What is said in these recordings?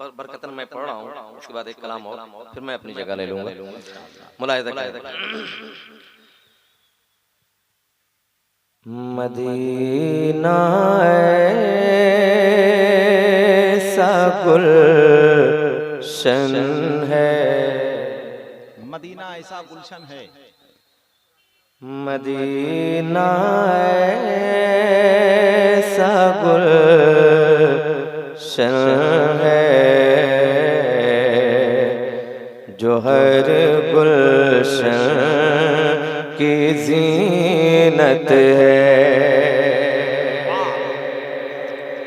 बरकतन मैं पढ़ रहा हूँ, उसके बाद एक कलाम और फिर मैं अपनी जगह ले लूंगा। मुलाहिजा करें। मदीना ऐसा गुलशन है, मदीना ऐसा गुलशन है, मदीना ऐसा गुलशन है, जो हर गुलशन की ज़ीनत है।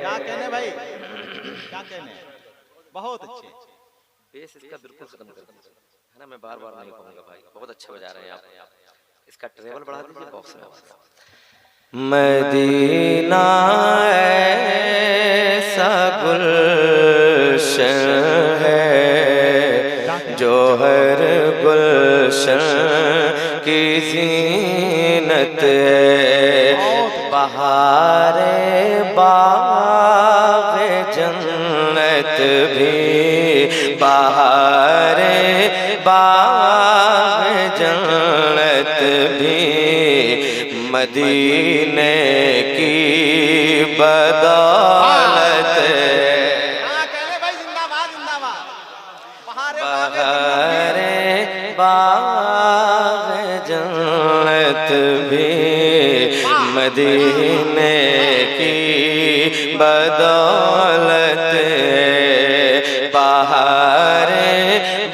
क्या कहने भाई, क्या कहने, बहुत अच्छे। बेस इसका बिल्कुल खत्म कर दीजिए, है ना। मैं बार बार नहीं कहूँगा भाई, बहुत अच्छा बजा रहे हैं आप। इसका ट्रेवल बढ़ा दीजिए बॉक्स में। मदीना ऐसा गुलशन है, जो हर गुलशन की ज़ीनत है। बहारे बाग़ जन्नत भी, बहारे बाग़ जन्नत भी मदीने की बदौलत है। भाई जिंदाबाद जिंदाबाद। बहारे बाग़ जन्नत भी मदीने की बदौलत है। बहारे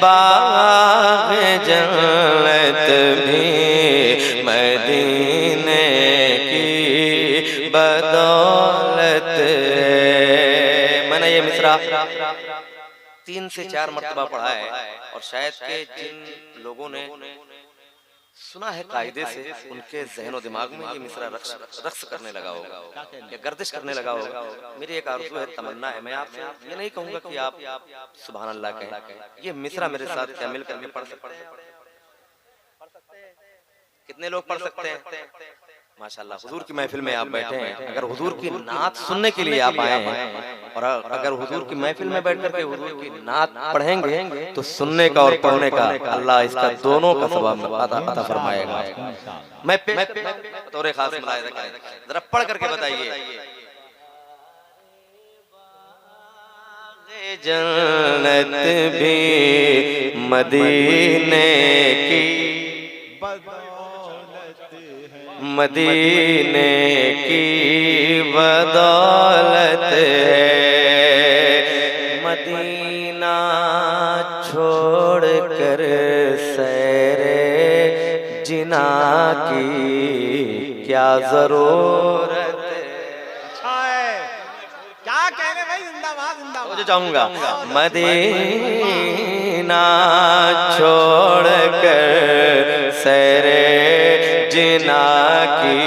बाग़ जन्नत भी मदीने की बदौलत है। मैंने ये मिसरा 3 से 4 मर्तबा पढ़ा है, और शायद के जिन लोगों ने सुना है कायदे से, उनके ज़हन और दिमाग में ये मिसरा रक्स करने लगा होगा या गर्दिश करने लगा होगा। मेरी एक आरज़ू है, तमन्ना है, मैं आपसे ये नहीं कहूँगा कि आप सुभान अल्लाह कहें, ये मिसरा मेरे साथ क्या मिल करके पढ़ सकते हैं? कितने लोग पढ़ सकते हैं? माशाल्लाह, हुजूर की महफिल में आप बैठे हैं, अगर हुजूर की नात सुनने के लिए आप आए हैं, और अगर हुजूर की महफिल में बैठ करके हुजूर की नात पढ़ेंगे, तो सुनने का और पढ़ने का अल्लाह इसका दोनों का सवाब अता फरमाएगा। मैं तौरे खास मुलाहिजा करें, जरा पढ़ करके बताइए। जन्नत भी मदीने की मदीने की बदौलत है। मदीना छोड़ कर सैरे जिना की क्या जरूरत है। अच्छा है, क्या कहने भाई, जिंदाबाद जिंदाबाद। मुझे चाहूंगा मदीना छोड़ कर सैरे जिना की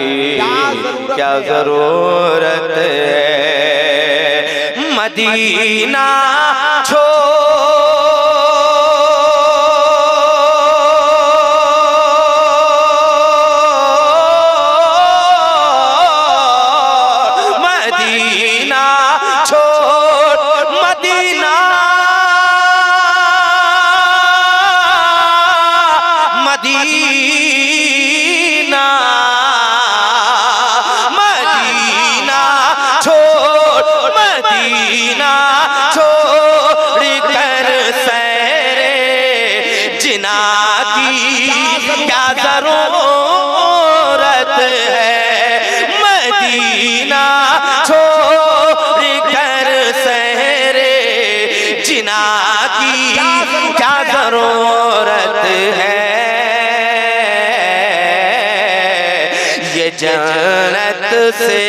क्या जरूरत है। मदीना मदीना छोड़ मदीना मदीना मदीना छोड़ मदीना छोड़ कर सैरे जिना की क्या जरूरत है। मदीना छोड़ कर सैरे जिना की क्या जरूरत है। ये जन्नत से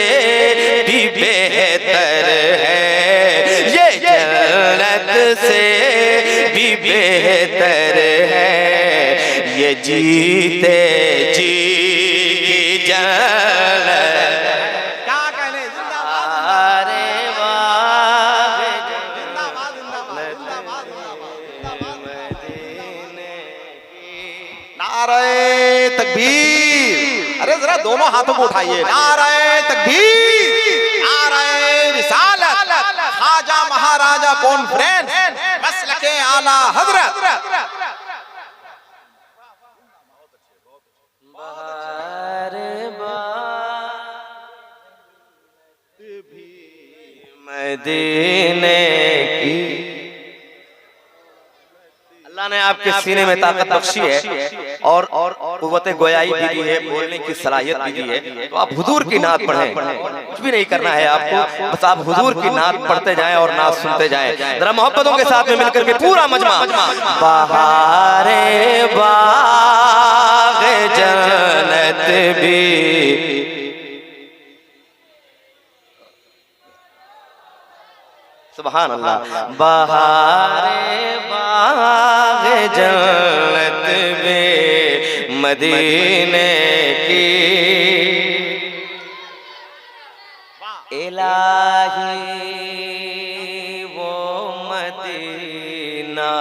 भी बेहतर है, ये जन्नत से भी बेहतर है। ये जीते जी की जन्नत। क्या कहने, अरे वाह, जिंदाबाद जिंदाबाद जिंदाबाद नारे तकबीर। अरे जरा दोनों हाथों को उठाइए। नारे तकबीर, नारे रिसालत, ख्वाजा महाराजा कॉन्फ्रेंस मसलके आला हजरत। बहार भी मदीने की। अल्लाह ने आपके सीने में ताकत बख्शी है और कुव्वत गोयाई भी दी है, बोलने की सलाहियत भी दी है। तो आप हुजूर की नात पढ़ें, कुछ भी नहीं करना है आपको, बस आप हुजूर की नात पढ़ते जाएं और नात सुनते जाएं। जरा मोहब्बतों के साथ में मिलकर के पूरा मजमा। बहारे बाग जन्नत भी सुभान अल्लाह। बहारे बाग जन्नत में मदीने की। इलाही वो मदीना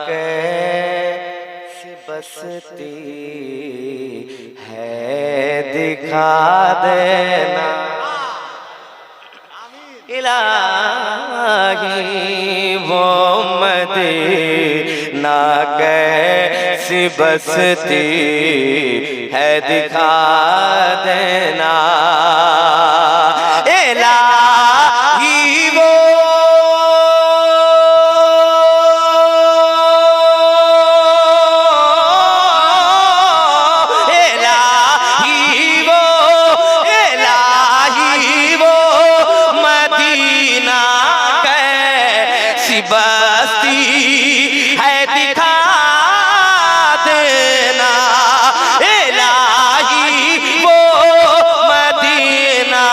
कैसे बसती है दिखा देना। इलाही वो मदीना कैसी बसती है दिखा देना। इलाही वो बस्ती है दिखा देना। इलाही वो मदीना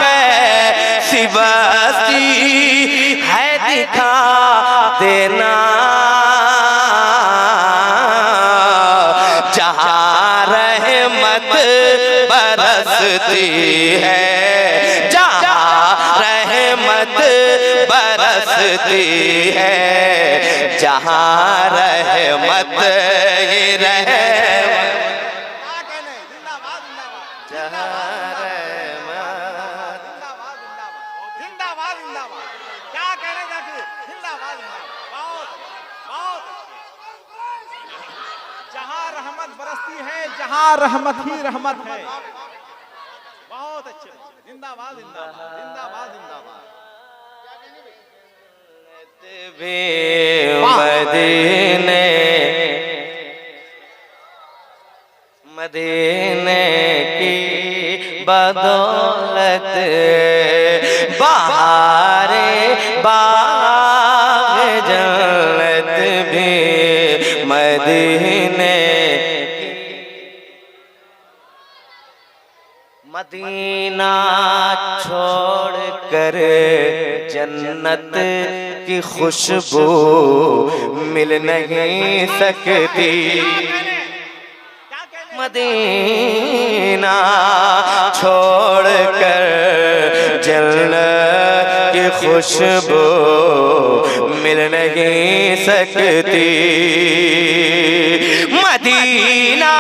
कैसी बस्ती है दिखा देना। जहाँ रहमत बरसती है, जहाँ रहमत बरसती है, जहाँ रहमत ही रहमत। जहाँ रहमत जिंदाबाद जिंदाबाद। क्या कहने जाकिर, जिंदाबाद जिंदाबाद। बहुत जहाँ रहमत बरसती है, जहाँ रहमत ही रहमत है। बहुत अच्छे, जिंदाबाद जिंदाबाद जिंदाबाद जिंदाबाद। मदीने मदीने की बदौलत बहारे बाग जन्नत भी मदीने। मदीना छोड़ कर जन्नत की खुशबू मिल नहीं सकती। मदीना छोड़ कर जन्नत की खुशबू मिल नहीं सकती। मदीना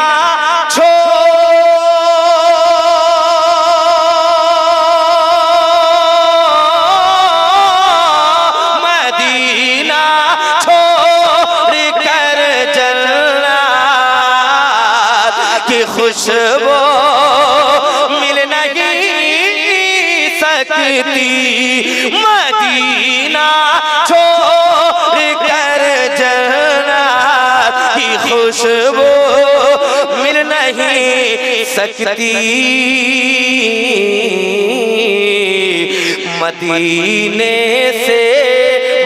खुशबू मिल नहीं सकती। मदीना छोड़ कर जन्नत की खुशबू मिल नहीं सकती। मदीने से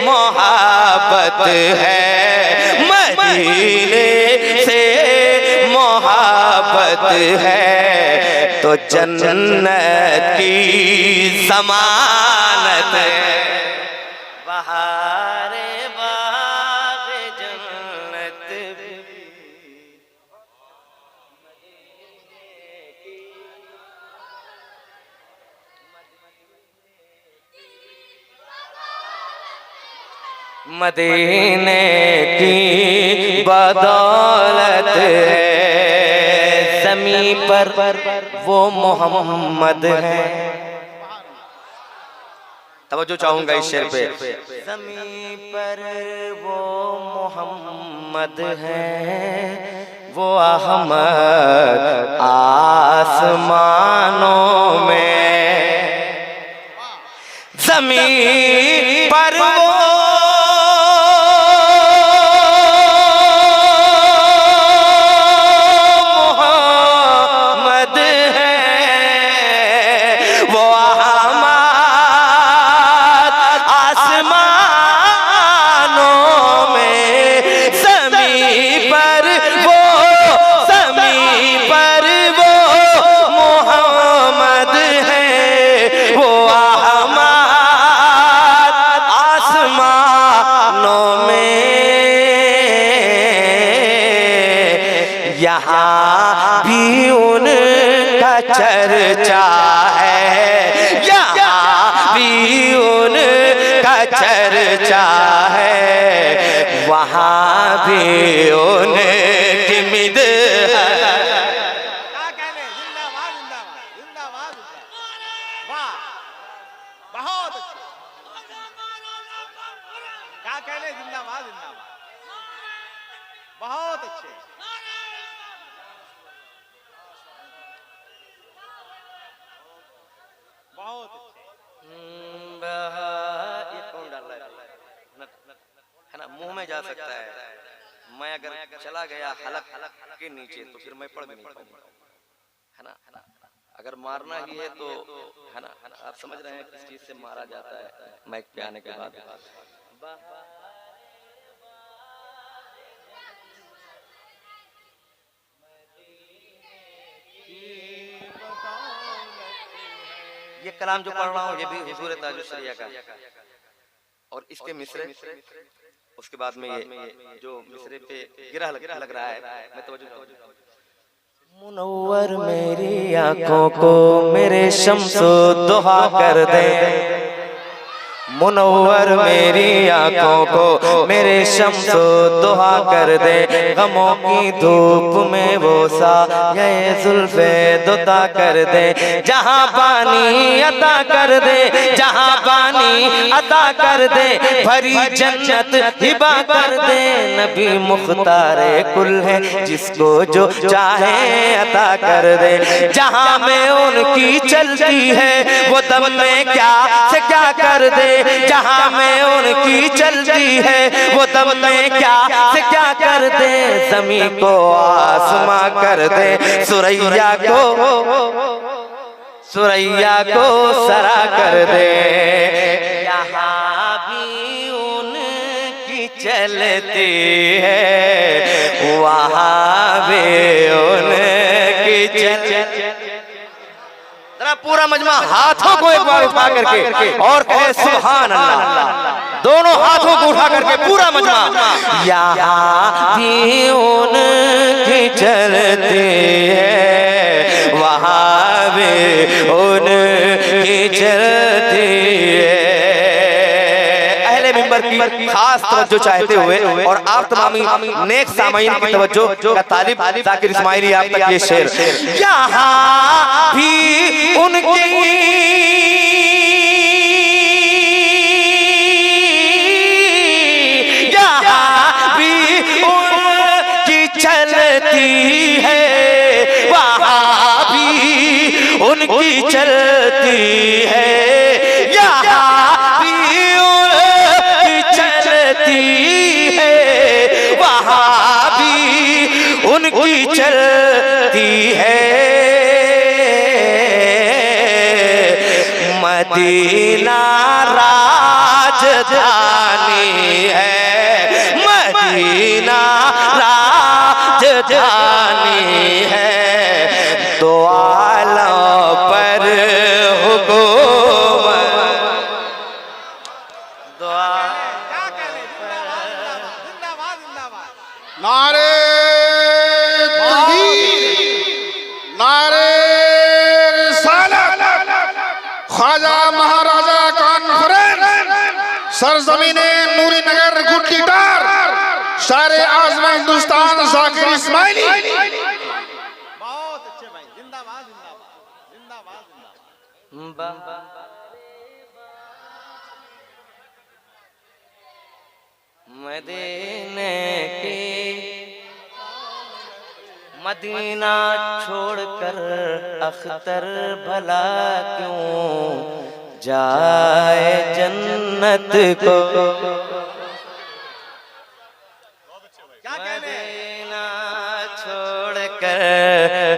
मोहब्बत है, मदीने से मोहब्बत है तो जन्नत की ज़मानत है। बहारे बाग जन्नत मदीने की बदौलत है। ज़मीं पर वो मोहम्मद है, तवज्जो चाहूंगा इस शेर पे। ज़मीं पर वो मोहम्मद है, वो अहमद आसमानों में। ज़मीं पर वो यहाँ भी उनका चर्चा है, यहाँ भी उनका चर्चा है, वहाँ भी उनकी मिद है। क्या कहने, जिंदाबाद जिंदाबाद जिंदाबाद, वाह बहुत अच्छे। क्या कहने, जिंदाबाद जिंदाबाद, बहुत अच्छे। बहुत अच्छे। ये कौन डाल रहा है ना, मुंह में जा सकता है। मैं अगर चला गया हलक के नीचे तो फिर मैं पढ़ भी नहीं पाऊंगा, है ना। अगर मारना ही है तो, है ना, आप समझ रहे हैं किस चीज से मारा जाता है माइक पे आने के बाद। ये कलाम जो पढ़ रहा हूँ ये भी हुजूर ताजुल शरिया का, और इसके मिसरे, उसके बाद में ये जो मिसरे पे गिरा लग रहा है, मैं तवज्जो। मुनव्वर मेरी आंखों को मेरे शम्सो दुहा कर दे, मुनव्वर मेरी आंखों को मेरे शम्सो दुहा कर दे, गमों की धूप में वो सा ये जुल्फे दुता कर दे, जहाँ पानी अता कर दे, जहाँ पानी अता कर दे, भरी जन्नत हिबा कर दे। नबी मुख्तारे कुल है, जिसको जो चाहे अता कर दे, जहाँ में उनकी चलती है वो दम में क्या से क्या कर दे, जहाँ में उनकी चलती है वो दम में क्या से क्या कर दे। ज़मीं को आसमां कर दे, सुरैया को सरा कर दे, यहाँ भी उनकी चलती है, वहाँ भी उनकी चलती। पूरा मजमा हाथों को एक बार उठा करके और कहे सुभान अल्लाह, दोनों हाथों को उठा करके पूरा मजमा। यहाँ भी उनकी चलती है, वहाँ भी उनकी चलती है। अहले मिंबर की खास तवज्जो चाहते हुए और आप तमामी नेक सामाईन की तवज्जो का तालिब जाकिर इस्माइली आप तक ये शेर। यहाँ भी उनकी चलती है, वहाँ भी उनकी चलती है, यहाँ भी उनकी चलती है, वहाँ भी उनकी चलती है। मदीना राजधानी है, मदीना राजधानी है, दो आलम पर हुकूमत, दुआ क्या कहने, जिंदाबाद जिंदाबाद, नारे तकबीर, नारे रिसालत, ख्वाजा महाराजा कॉन्फ्रेंस, सरजमीने नूरी नगर गुड्डी टार, शारे आज़म हिंदुस्तान जाकिर इस्माइली। बहुत अच्छे भाई, जिंदाबाद जिंदाबाद जिंदाबाद जिंदाबाद। मदीने की मदीना छोड़कर अख्तर भला क्यों जाए जन्नत को। क्या कहने मदीना छोड़कर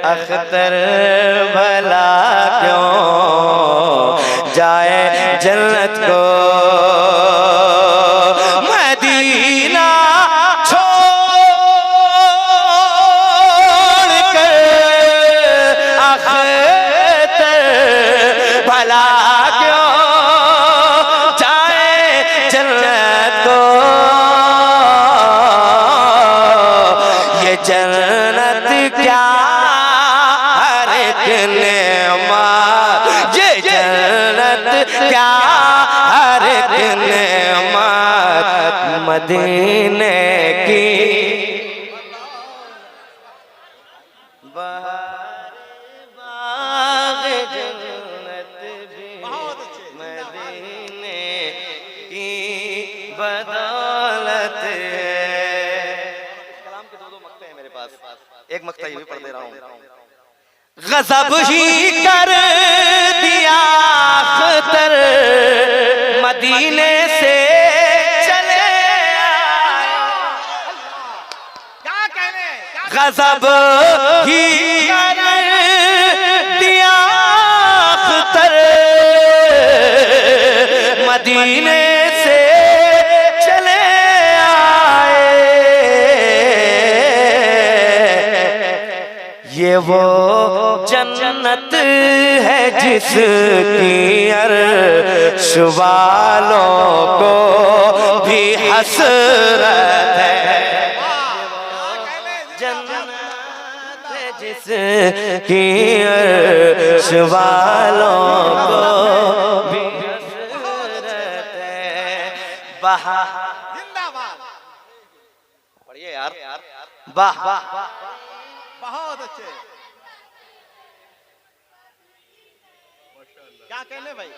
अख्तर भला क्यों जाए जन्नत को। मदीना छोड़कर अख्तर भला क्यों जाए जन्नत को। ये जन्नत क्या हर एक नेमत, ये जन्नत क्या हर एक नेमत मदीने की। बहार बाग जन्नत भी बहुत अच्छे। मदीने की बदौलत है। कलाम के दो मक्ते हैं मेरे पास, एक मक्ता ये भी पढ़ दे रहा हूँ। गजब ही कर दिया अख्तर मदीने से चले आए। क्या कहने गजब ही कर दिया अख्तर मदीने से चले आए। ये वो जन्नत है जिसकी अर्श वालों को भी हसरत है। जन्नत है जिसकी अर्श वालों को भी हसरत है। बहार जिंदाबाद। पढ़िए यार, वाह वाह। बहुत अच्छे। क्या कहने भाई